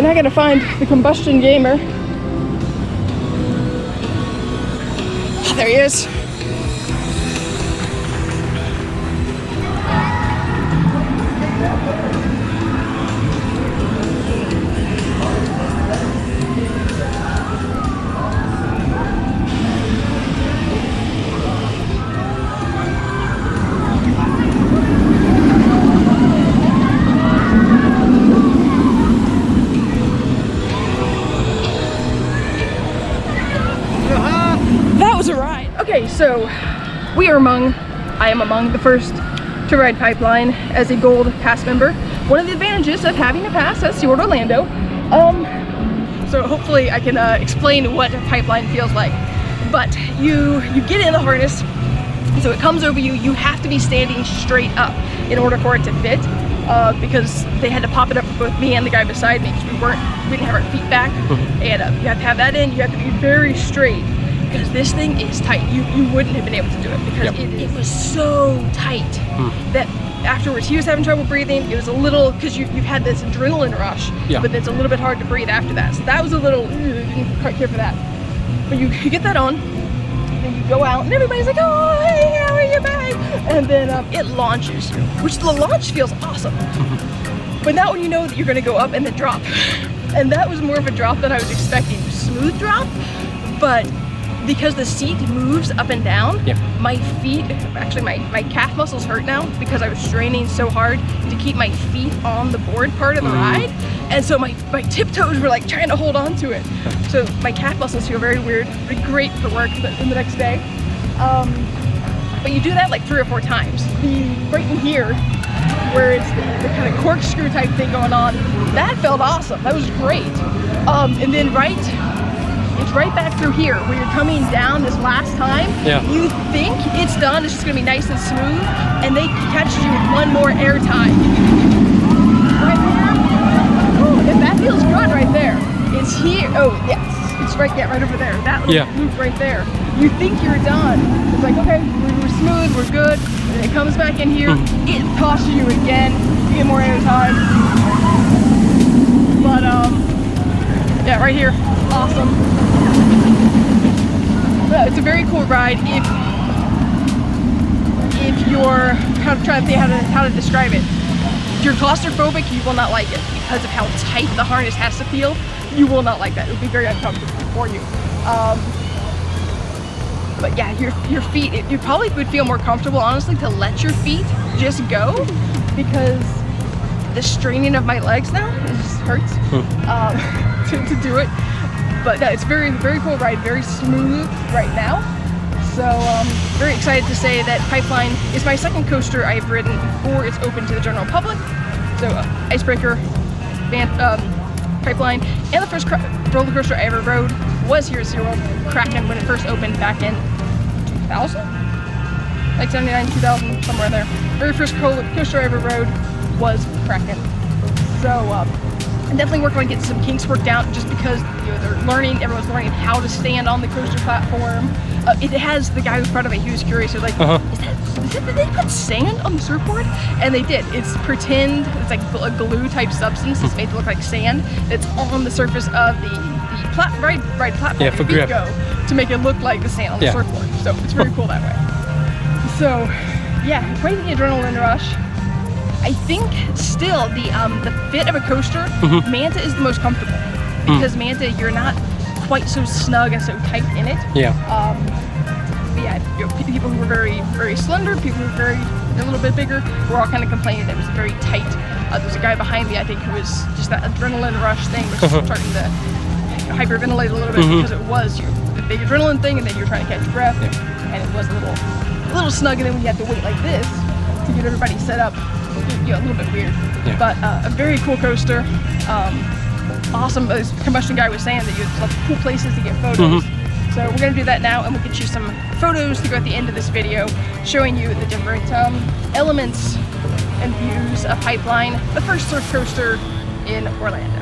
right, now I gotta find the combustion gamer. Oh, there he is. Okay, so I am among the first to ride Pipeline as a gold pass member. One of the advantages of having a pass at SeaWorld Orlando. So hopefully I can explain what Pipeline feels like. But you get in the harness, so it comes over you. You have to be standing straight up in order for it to fit, because they had to pop it up for both me and the guy beside me because we didn't have our feet back. And you have to have that in. You have to be very straight, because this thing is tight. You wouldn't have been able to do it because it was so tight that afterwards he was having trouble breathing. It was a little, because you've had this adrenaline rush, but it's a little bit hard to breathe after that. So that was a little, didn't quite care for that. But you get that on, and then you go out, and everybody's like, oh, hey, how are you, babe? And then it launches you, which the launch feels awesome. But not when you know that you're gonna go up and then drop. And that was more of a drop than I was expecting. Smooth drop, but because the seat moves up and down, my feet, actually my calf muscles hurt now because I was straining so hard to keep my feet on the board part of the ride. And so my tiptoes were like trying to hold on to it. So my calf muscles feel very weird. It'd be great for work in the next day. But you do that like 3 or 4 times. Right in here, where it's the kind of corkscrew type thing going on, that felt awesome. That was great. And then it's right back through here where you're coming down this last time. You think it's done, it's just gonna be nice and smooth, and they catch you with one more air time. Right there. Ooh, and that feels good right there. It's here. Oh, yes. It's right over there. That little loop right there. You think you're done. It's like, okay, we're smooth, we're good. And it comes back in here, it tosses you again. You get more air time. But yeah, right here. Awesome. It's a very cool ride if you're kind of trying to think how to describe it. If you're claustrophobic, you will not like it because of how tight the harness has to feel. You will not like that. It will be very uncomfortable for you. But yeah, your feet, you probably would feel more comfortable, honestly, to let your feet just go, because the straining of my legs now, it just hurts to do it. But no, it's very, very cool ride, very smooth right now. So very excited to say that Pipeline is my second coaster I've ridden before it's open to the general public. So Icebreaker, Pipeline, and the first roller coaster I ever rode was here at SeaWorld, Kraken, when it first opened back in 2000? Like 79, 2000, somewhere in there. Very first coaster I ever rode was Kraken. So I'm definitely working on getting some kinks worked out, just because everyone's learning how to stand on the coaster platform. It has the guy who's part of it, he was curious, he was like, did they put sand on the surfboard? And they did. It's pretend, it's like a glue type substance. It's made to look like sand. It's on the surface of the ride platform for grip, to make it look like the sand on the surfboard. So it's very cool that way. So yeah, quite the adrenaline rush. I think still the fit of a coaster, Manta is the most comfortable, because Manta, you're not quite so snug and so tight in it. But yeah, people who were very, very slender, people who were a little bit bigger, were all kind of complaining that it was very tight. There's a guy behind me, I think, who was just that adrenaline rush thing was starting to hyperventilate a little bit, because it was the big adrenaline thing, and then you're trying to catch your breath, and it was a little snug, and then when you have to wait like this to get everybody set up, a little bit weird. But a very cool coaster. Awesome, as Combustion Guy was saying, that you have cool places to get photos. So we're going to do that now, and we'll get you some photos to go at the end of this video, showing you the different elements and views of Pipeline, the first surf coaster in Orlando.